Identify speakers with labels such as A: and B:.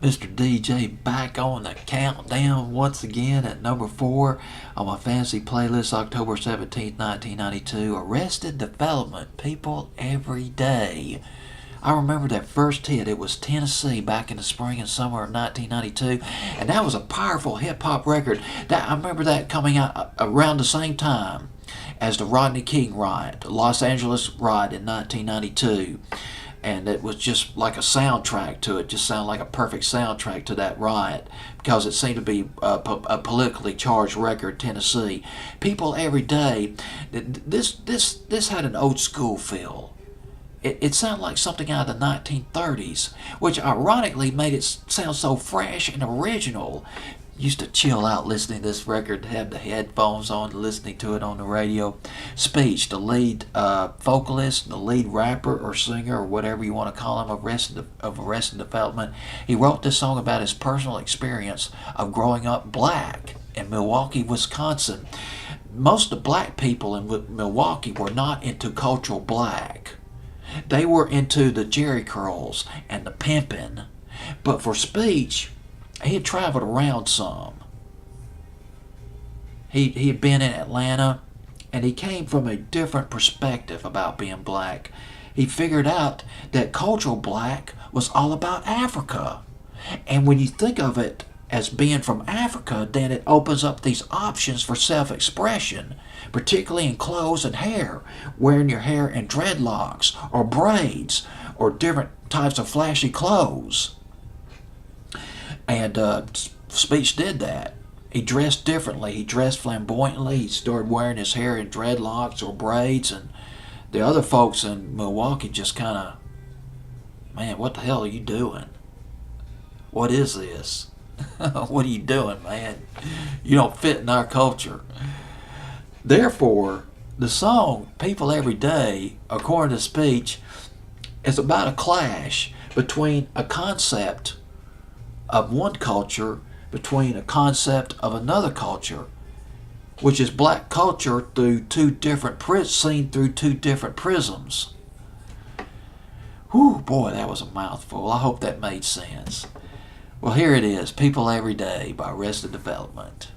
A: Mr. DJ back on the countdown once again at number 4 on my fantasy playlist, October 17th, 1992. Arrested Development, People Every Day. I remember that first hit. It was Tennessee back in the spring and summer of 1992, and that was a powerful hip-hop record. I remember that coming out around the same time as the Rodney King riot, the Los Angeles riot in 1992. And it was just like a soundtrack to it, just sounded like a perfect soundtrack to that riot, because it seemed to be a politically charged record, Tennessee. People Every Day, this had an old school feel. It sounded like something out of the 1930s, which ironically made it sound so fresh and original. Used to chill out listening to this record, have the headphones on, listening to it on the radio. Speech, the lead vocalist, the lead rapper or singer or whatever you want to call him of Arrested Development, he wrote this song about his personal experience of growing up black in Milwaukee, Wisconsin. Most of the black people in Milwaukee were not into cultural black. They were into the jerry curls and the pimping. But for Speech, he had traveled around some. He had been in Atlanta, and he came from a different perspective about being black. He figured out that cultural black was all about Africa. And when you think of it as being from Africa, then it opens up these options for self-expression, particularly in clothes and hair, wearing your hair in dreadlocks or braids or different types of flashy clothes. And Speech did that. He dressed differently. He dressed flamboyantly. He started wearing his hair in dreadlocks or braids. And the other folks in Milwaukee just kind of, man, what the hell are you doing? What is this? What are you doing, man? You don't fit in our culture. Therefore, the song People Every Day, according to Speech, is about a clash between a concept of one culture between a concept of another culture, which is black culture through seen through two different prisms. Whew, boy, that was a mouthful. I hope that made sense. Well, here it is, People Every Day by Arrested Development.